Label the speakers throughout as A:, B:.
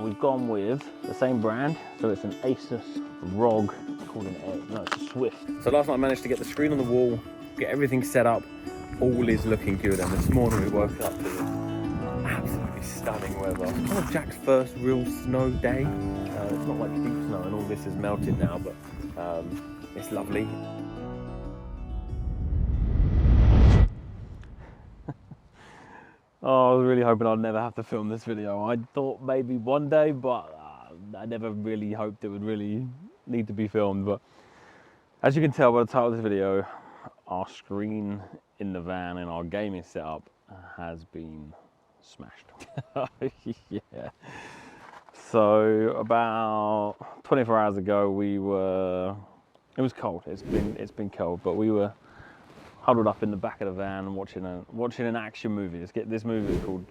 A: we've gone with the same brand, so it's an Asus ROG, it's a Swift. So last night I managed to get the screen on the wall, get everything set up, all is looking good, and this morning we woke up to this absolutely stunning weather. It's kind of Jack's first real snow day. It's not like deep snow and all this is melted now, but it's lovely. Oh, I was really hoping I'd never have to film this video. I thought maybe one day, but I never really hoped it would really need to be filmed. But as you can tell by the title of this video, our screen in the van in our gaming setup has been smashed. Yeah. So about 24 hours ago, it was cold. It's been cold, but we were huddled up in the back of the van watching an action movie. This movie is called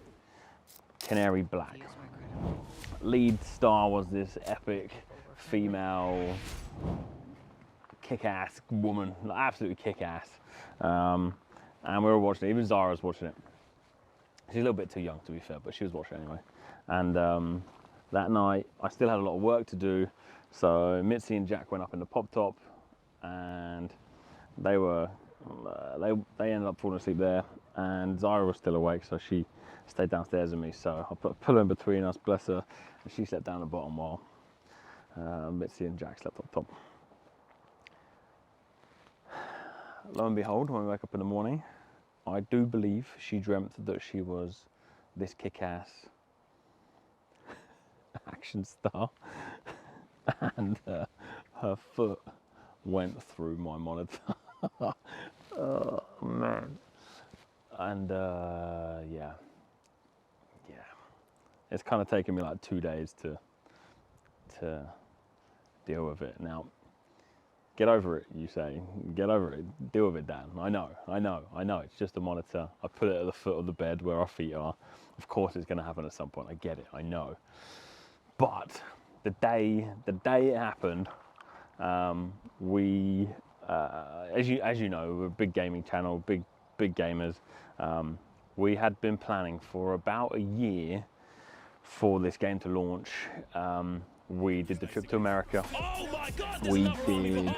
A: Canary Black. Lead star was this epic female kick-ass woman, absolutely kick-ass. And we were watching it. Even Zara was watching it. She's a little bit too young to be fair, but she was watching it anyway. And that night I still had a lot of work to do, so Mitzi and Jack went up in the pop top, and they ended up falling asleep there, and Zara was still awake, so she stayed downstairs with me. So I put a pillow in between us, bless her, and she slept down the bottom while Mitzi and Jack slept up top. Lo and behold, when we wake up in the morning, I do believe she dreamt that she was this kick-ass action star, and her foot went through my monitor. Oh man. And yeah, it's kind of taken me like 2 days to deal with it. Now, get over it, you say. Get over it. Deal with it, Dan. I know. It's just a monitor. I put it at the foot of the bed where our feet are. Of course it's going to happen at some point. I get it. I know. But the day it happened, we, as you know, we're a big gaming channel, big gamers. We had been planning for about a year for this game to launch. We did the trip to America. We did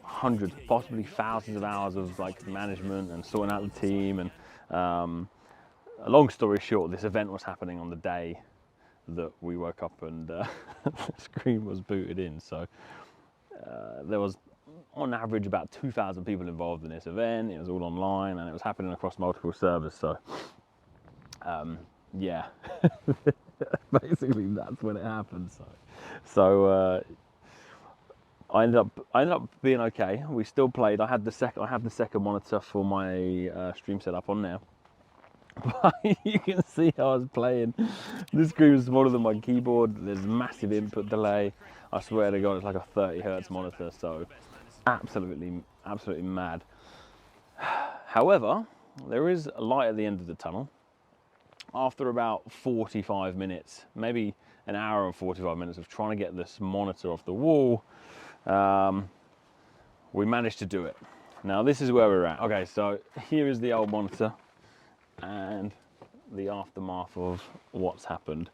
A: hundreds, possibly thousands of hours of like management and sorting out the team. And a long story short, this event was happening on the day that we woke up and the screen was booted in. So there was on average about 2,000 people involved in this event. It was all online and it was happening across multiple servers. So yeah, basically that's when it happened. So I ended up being okay. We still played. I have the second monitor for my stream setup on now. But you can see how I was playing. This screen was smaller than my keyboard. There's massive input delay. I swear to God, it's like a 30 hertz monitor. So absolutely mad. However, there is a light at the end of the tunnel. After about 45 minutes, maybe an hour and 45 minutes of trying to get this monitor off the wall, we managed to do it. Now this is where we're at. Okay, so here is the old monitor and the aftermath of what's happened.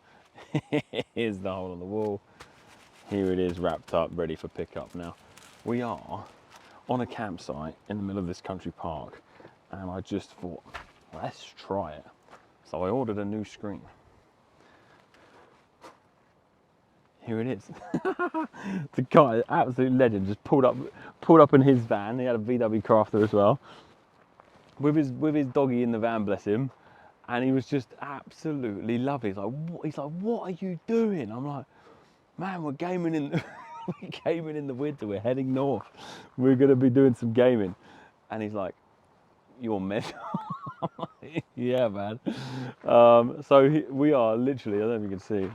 A: Here's the hole in the wall. Here it is wrapped up, ready for pickup. Now, we are on a campsite in the middle of this country park, and I just thought, let's try it. So I ordered a new screen. Here it is. The guy, absolute legend, just pulled up in his van. He had a VW Crafter as well, with his doggy in the van, bless him, and he was just absolutely lovely. He's like, what are you doing? I'm like, man, we're gaming in the winter. We're heading north. We're gonna be doing some gaming, and he's like, you're mental. Yeah, man. So we are literally, I don't know if you can see,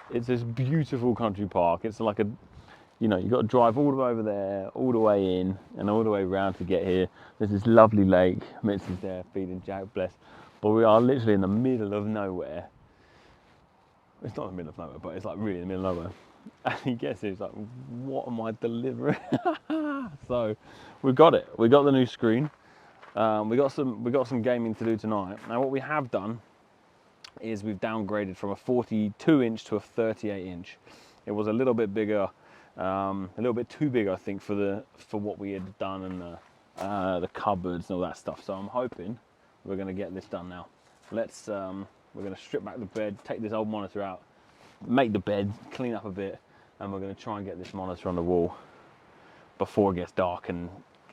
A: it's this beautiful country park. It's like you got to drive all the way over there, all the way in, and all the way around to get here. There's this lovely lake. Mitzi's there feeding Jack, bless. But we are literally in the middle of nowhere. It's not in the middle of nowhere, but it's like really in the middle of nowhere. And he gets it, he's like, what am I delivering? So we got it. We got the new screen. We got some gaming to do tonight. Now what we have done, is we've downgraded from a 42 inch to a 38 inch. It was a little bit bigger, a little bit too big, I think, for what we had done and the cupboards and all that stuff. So I'm hoping we're going to get this done now. We're going to strip back the bed, take this old monitor out, make the bed, clean up a bit, and we're going to try and get this monitor on the wall before it gets dark, and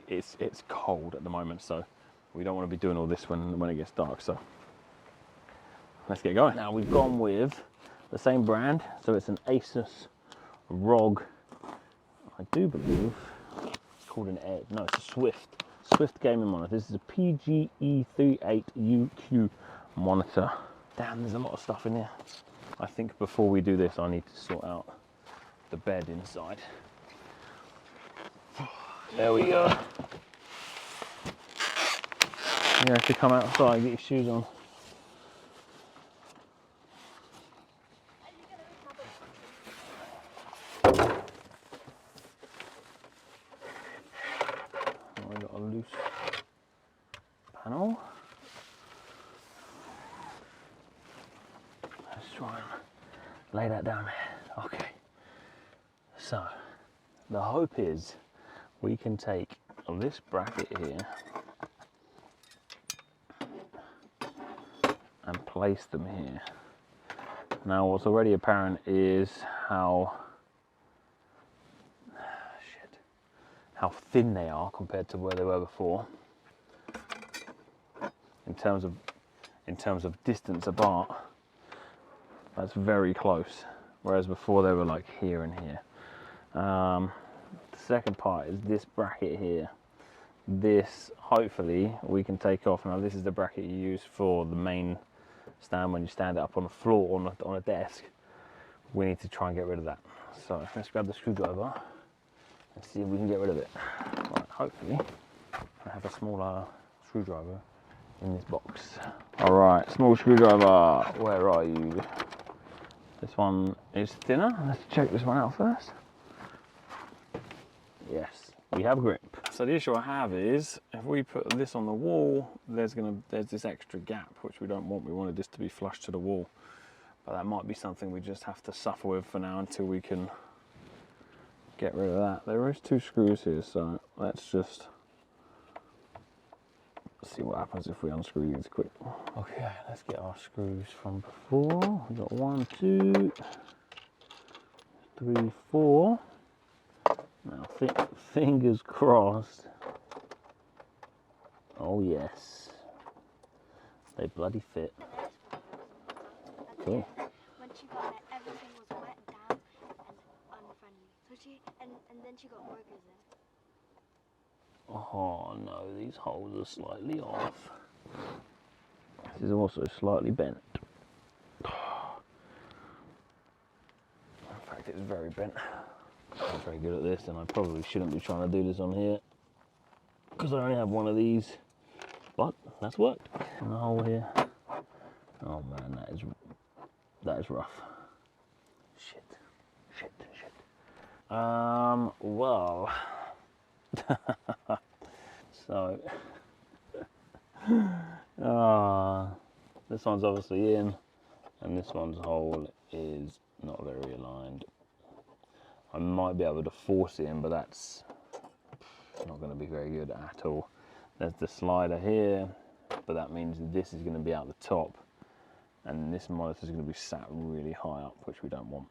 A: it's cold at the moment, so we don't want to be doing all this when it gets dark. So let's get going. Now we've gone with the same brand, so it's an Asus ROG. I do believe it's called an Ed. No, it's a Swift gaming monitor. This is a PGE38UQ monitor. Damn, there's a lot of stuff in here. I think before we do this, I need to sort out the bed inside. There we go. You have to come outside and get your shoes on. Oh, we got a loose panel. Let's try and lay that down there. Okay. So, the hope is we can take this bracket here and place them here. Now what's already apparent is how thin they are compared to where they were before in terms of distance apart. That's very close, whereas before they were like here and here. The second part is this bracket here. This, hopefully, we can take off. Now this is the bracket you use for the main stand when you stand it up on the floor, on a desk. We need to try and get rid of that. So let's grab the screwdriver and see if we can get rid of it. Right, hopefully, I have a smaller screwdriver in this box. All right, small screwdriver, where are you? This one is thinner. Let's check this one out first. Yes, we have grip. So the issue I have is, if we put this on the wall, there's this extra gap, which we don't want. We wanted this to be flush to the wall. But that might be something we just have to suffer with for now until we can get rid of that. There is 2 screws here, so let's just see what happens if we unscrew these quick. Okay, let's get our screws from before. We've got 1, 2, 3, 4. Now, fingers crossed. Oh yes, they bloody fit. Cool.
B: When she got it, everything was wet down and unfriendly. So and then she got burgers in.
A: Oh no, these holes are slightly off. This is also slightly bent. In fact, it's very bent. I'm very good at this, and I probably shouldn't be trying to do this on here because I only have one of these, but that's worked. And the hole here. Oh man, that is rough. Shit. Well, so this one's obviously in, and this one's hole is not very aligned. I might be able to force it in, but that's not going to be very good at all. There's the slider here, but that means this is going to be out the top, and this monitor is going to be sat really high up, which we don't want.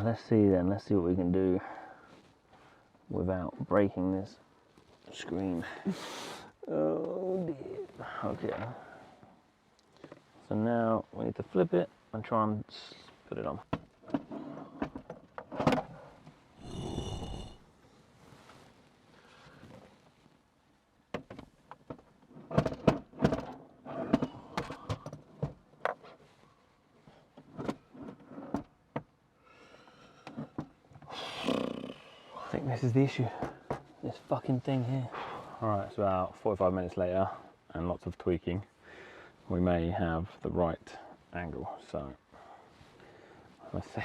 A: Let's see then. Let's see what we can do without breaking this screen. Oh dear. Okay. So now we need to flip it and try and put it on. I think this is the issue. This fucking thing here. Alright, it's about 45 minutes later and lots of tweaking. We may have the right angle, so let's see.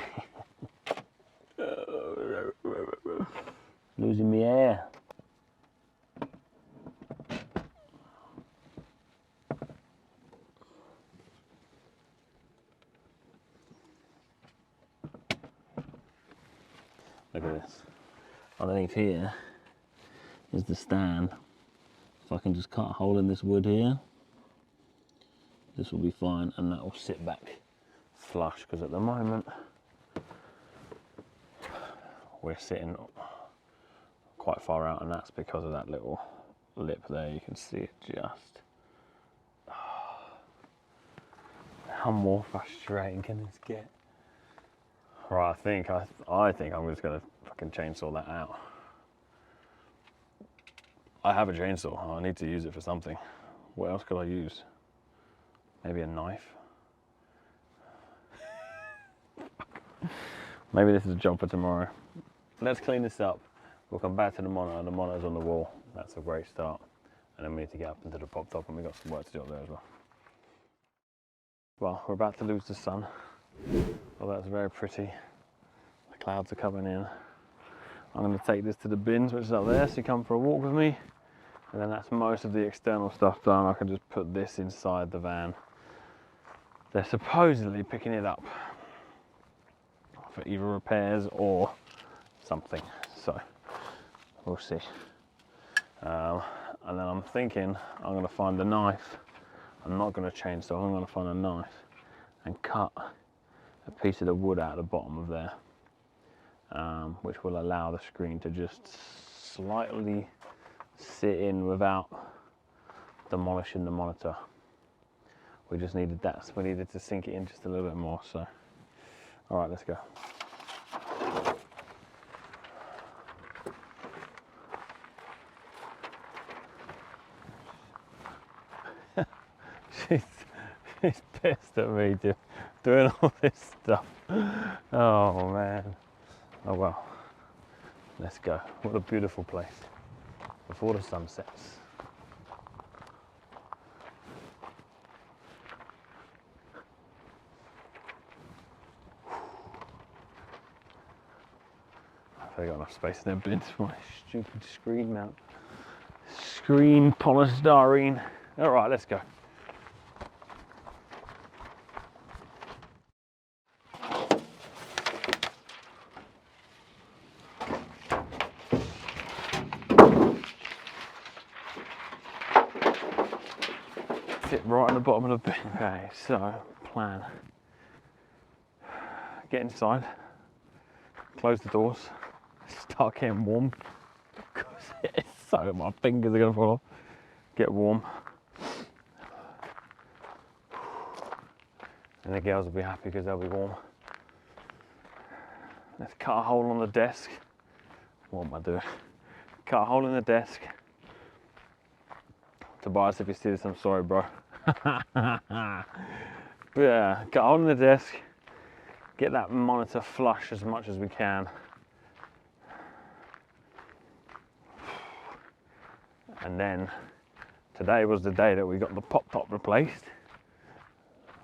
A: Losing me air. Look at this. Underneath here is the stand. So I can just cut a hole in this wood here. This will be fine, and that will sit back flush, because at the moment we're sitting quite far out, and that's because of that little lip there. You can see it just. How more frustrating can this get? Right, I think I'm just gonna fucking chainsaw that out. I have a chainsaw. I need to use it for something. What else could I use? Maybe a knife. Maybe this is a job for tomorrow. Let's clean this up. We'll come back to the monitor. The monitor's on the wall. That's a great start. And then we need to get up into the pop top, and we've got some work to do up there as well. Well, we're about to lose the sun. Oh, that's very pretty. The clouds are coming in. I'm going to take this to the bins, which is up there, so you come for a walk with me. And then that's most of the external stuff done. I can just put this inside the van. They're supposedly picking it up for either repairs or something. So we'll see. And then I'm thinking I'm going to find a knife. I'm not going to chainsaw, I'm going to find a knife and cut a piece of the wood out of the bottom of there, which will allow the screen to just slightly sit in without demolishing the monitor. We just needed that, so we needed to sink it in just a little bit more. So, all right, let's go. She's pissed at me doing all this stuff. Oh man. Oh well. Let's go. What a beautiful place before the sun sets. I've got enough space in their bins for my stupid screen mount. Screen polystyrene. All right, let's go. Fit right on the bottom of the bin. Okay, so plan. Get inside, close the doors, start getting warm because it's so my fingers are gonna fall off. Get warm, and the girls will be happy because they'll be warm. Let's cut a hole on the desk. What am I doing? Cut a hole in the desk. Tobias, if you see this, I'm sorry, bro. But yeah, cut a hole in the desk. Get that monitor flush as much as we can. And then today was the day that we got the pop top replaced.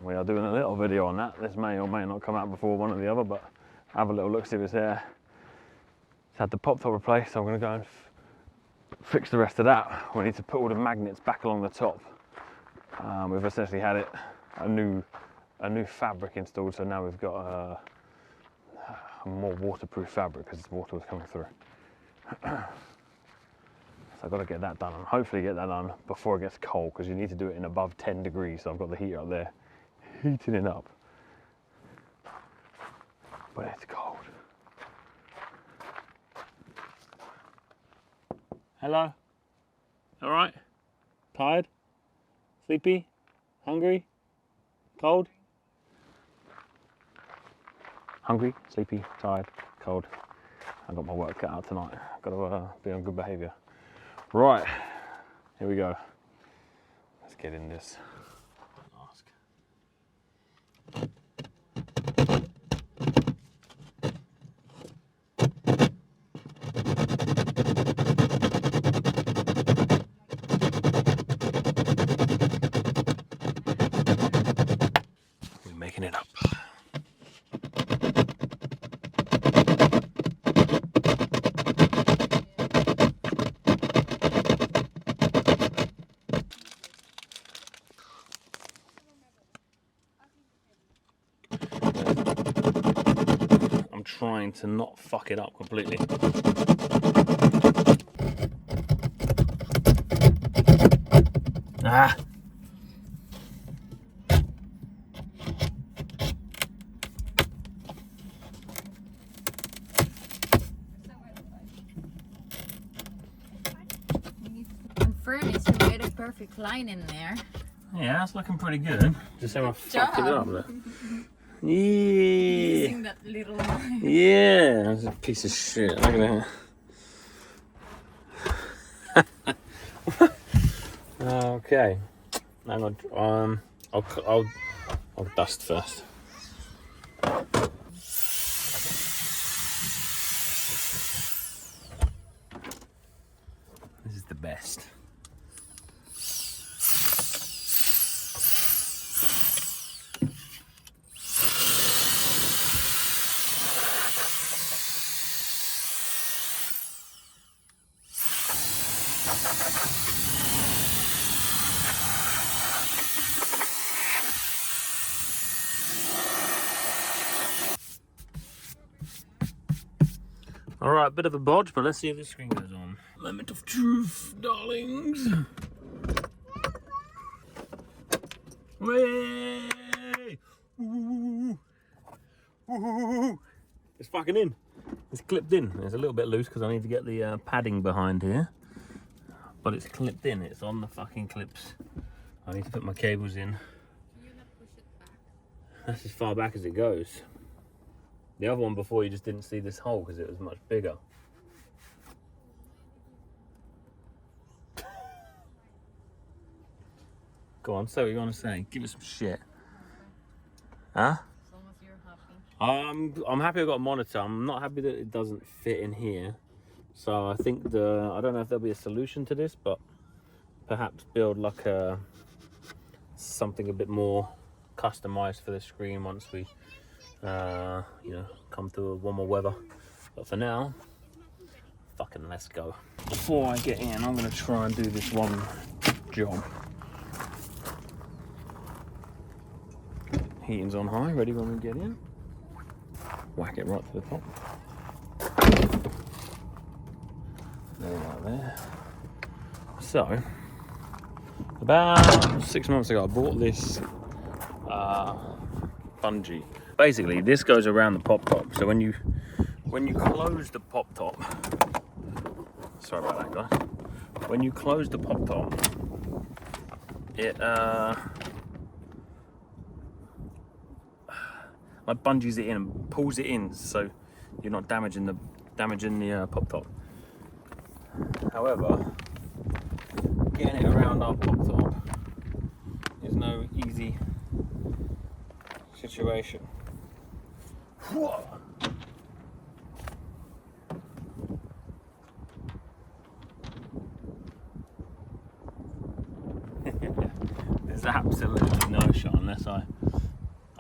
A: We are doing a little video on that. This may or may not come out before one or the other, but have a little look, see if it's there. It's had the pop top replaced, so I'm going to go and fix the rest of that. We need to put all the magnets back along the top. We've essentially had it a new fabric installed, so now we've got a more waterproof fabric because water was coming through. So I've got to get that done, and hopefully get that done before it gets cold, because you need to do it in above 10 degrees. So I've got the heater up there heating it up, but it's cold. Hello? All right? Tired? Sleepy? Hungry? Cold? Hungry, sleepy, tired, cold. I've got my work cut out tonight. I've got to be on good behaviour. Right, here we go. Let's get in this. Ask. We're making it up. trying to not fuck it up completely. Ah!
C: And furnace, you made a perfect line in there.
A: Yeah, that's looking pretty good. Just how I fucked it up there. Yeah.
C: Using that little line.
A: Yeah, that's a piece of shit. Look at that. Okay. Hang on. I'll dust first. This is the best. Alright, bit of a bodge, but let's see if the screen goes on. Moment of truth, darlings. Way! Ooh. Ooh. It's fucking in. It's clipped in. It's a little bit loose because I need to get the padding behind here. But it's clipped in. It's on the fucking clips. I need to put my cables in.
C: Can you not push it back?
A: That's as far back as it goes. The other one before, you just didn't see this hole because it was much bigger. Go on, say what you want to say. Give us some shit. Huh?
C: As long as you're happy.
A: I'm happy I got a monitor. I'm not happy that it doesn't fit in here. So I think I don't know if there'll be a solution to this, but perhaps build like something a bit more customized for the screen once we you know, come to a warmer weather. But for now, fucking let's go. Before I get in, I'm gonna try and do this one job. Heating's on high, ready when we get in. Whack it right to the top. There, like there. So, about 6 months ago, I bought this bungee. Basically, this goes around the pop top. So when you close the pop top, sorry about that, guys. When you close the pop top, it like bungees it in and pulls it in, so you're not damaging the pop top. However, getting it around our pop top is no easy situation. Whoa. There's absolutely no shot unless I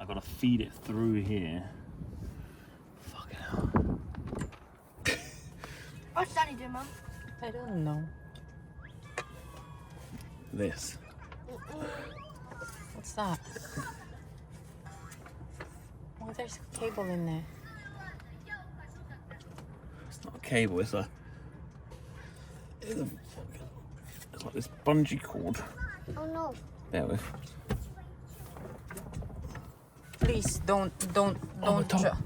A: gotta feed it through here. Fucking hell.
B: What's Daddy doing, Mum?
C: I don't know.
A: This.
C: What's that? Oh, there's a cable in there.
A: It's not a cable, it's like this bungee cord.
B: Oh no.
A: There we go.
C: Please don't
A: top.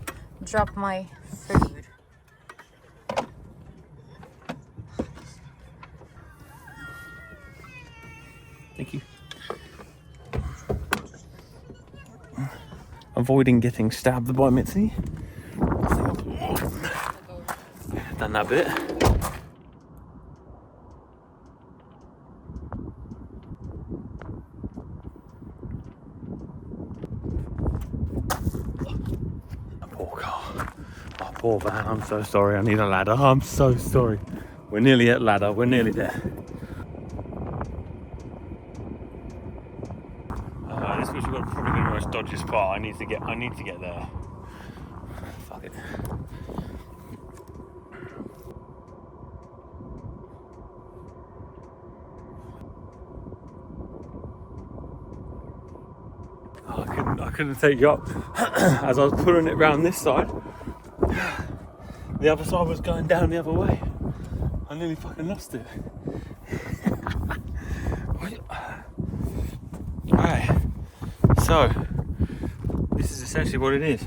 C: drop my food.
A: Thank you. Avoiding getting stabbed by Mitzi. Done that bit. Poor car. Oh, poor van. I'm so sorry. I need a ladder. I'm so sorry. We're nearly at ladder. We're nearly there. This was probably the most dodgiest part. I need to get there. Fuck it. I couldn't take you up as I was pulling it round this side. The other side was going down the other way. I nearly fucking lost it. Alright, so this is essentially what it is.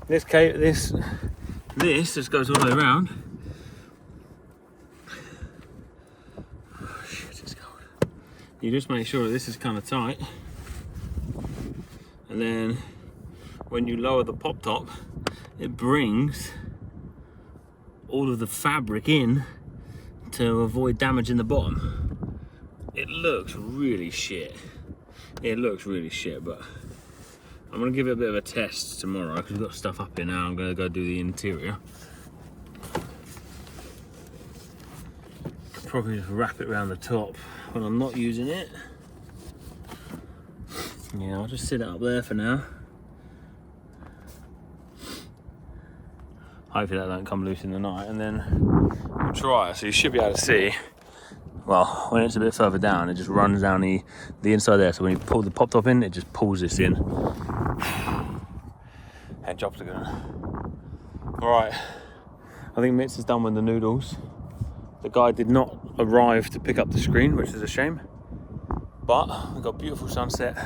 A: This just goes all the way around. Oh, shit, it's cold. You just make sure that this is kind of tight, and then when you lower the pop top, it brings all of the fabric in to avoid damaging the bottom. It looks really shit. It looks really shit, but I'm gonna give it a bit of a test tomorrow because we've got stuff up here now. I'm gonna go do the interior. Probably just wrap it around the top when I'm not using it. Yeah, I'll just sit it up there for now. Hopefully that don't come loose in the night, and then we'll try it. So you should be able to see, well, when it's a bit further down, it just runs down the inside there. So when you pull the pop top in, it just pulls this in. And jobs are gonna. All right, I think Mitz is done with the noodles. The guy did not arrive to pick up the screen, which is a shame. But we've got beautiful sunset,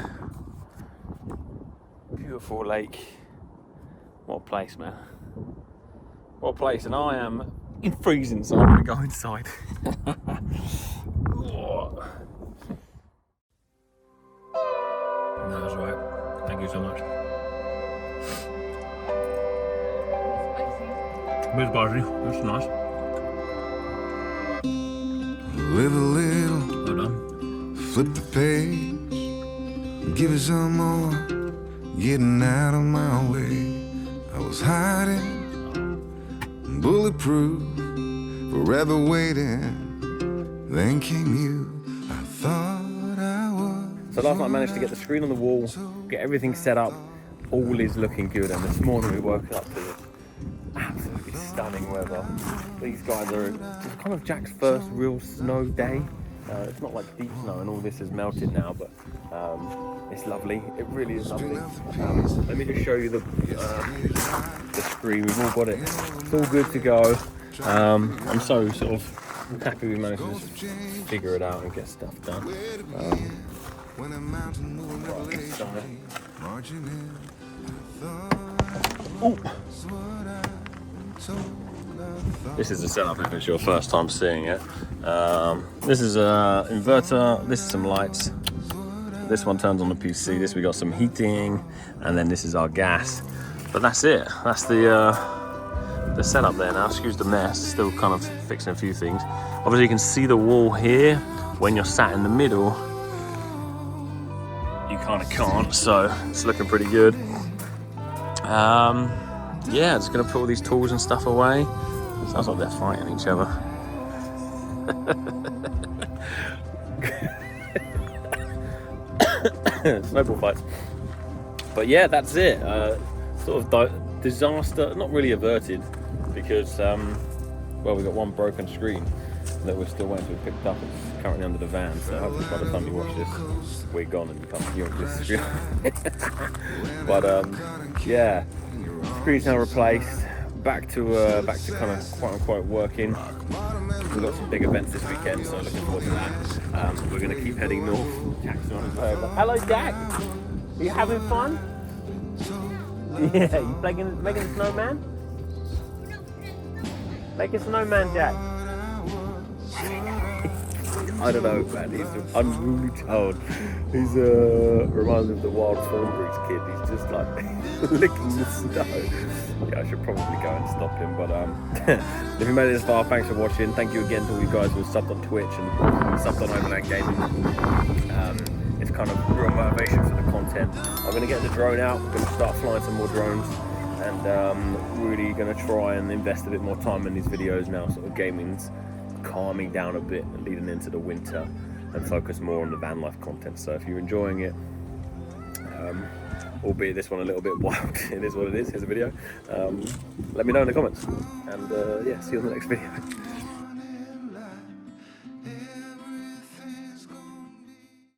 A: beautiful lake. What a place, man. What a place, and I am in freezing, so I'm gonna go inside. No, that's right. Thank you so much. A bit spicy, that's nice.
D: Live a little,
A: Well done.
D: flip the page, give it some more, getting out of my way. I was hiding, bulletproof, forever waiting. Then came you, I thought I was.
A: So last night I managed to get the screen on the wall, get everything set up. All is looking good, and this morning we woke up to this absolutely stunning weather. These guys are, it's kind of Jack's first real snow day. It's not like deep snow and all this is melted now, but it's lovely. It really is lovely. Let me just show you the screen. We've all got it. It's all good to go. I'm so sort of happy we managed to just figure it out and get stuff done.
D: When a mountain moved marching in,
A: This is the setup if it's your first time seeing it. This is an inverter, this is some lights. This one turns on the PC, this we got some heating, and then this is our gas. But that's it, that's the setup there now. Excuse the mess, still kind of fixing a few things. Obviously you can see the wall here. When you're sat in the middle, you kind of can't, so it's looking pretty good. Yeah, just gonna put all these tools and stuff away. Sounds like they're fighting each other. Snowball fights. But yeah, that's it. Sort of disaster, not really averted, because well, we got one broken screen that we're still waiting to be picked up. It's currently under the van, so hopefully by the time you watch this, we're gone and you can't hear this screen. But yeah, screen's now replaced. Back to kind of quote unquote working. We've got some big events this weekend, so looking forward to that. We're going to keep heading north. Jack's on his way over. Hello, Jack. Are you having fun? Yeah, you making a snowman? Make a snowman, Jack. I don't know, man. He's an unruly child. He's reminds me of the Wild Thornberry's kid. He's just like licking the snow. Yeah, I should probably go and stop him. But if you made it this far, thanks for watching. Thank you again to all you guys who subbed on Twitch and subbed on Overland Gaming. It's kind of real motivation for the content. I'm going to get the drone out. We're going to start flying some more drones, and really going to try and invest a bit more time in these videos now. Sort of gaming's calming down a bit and leading into the winter, and focus more on the van life content. So if you're enjoying it, albeit this one a little bit wild, it is what it is. Here's a video. Let me know in the comments, and yeah, see you on the next video.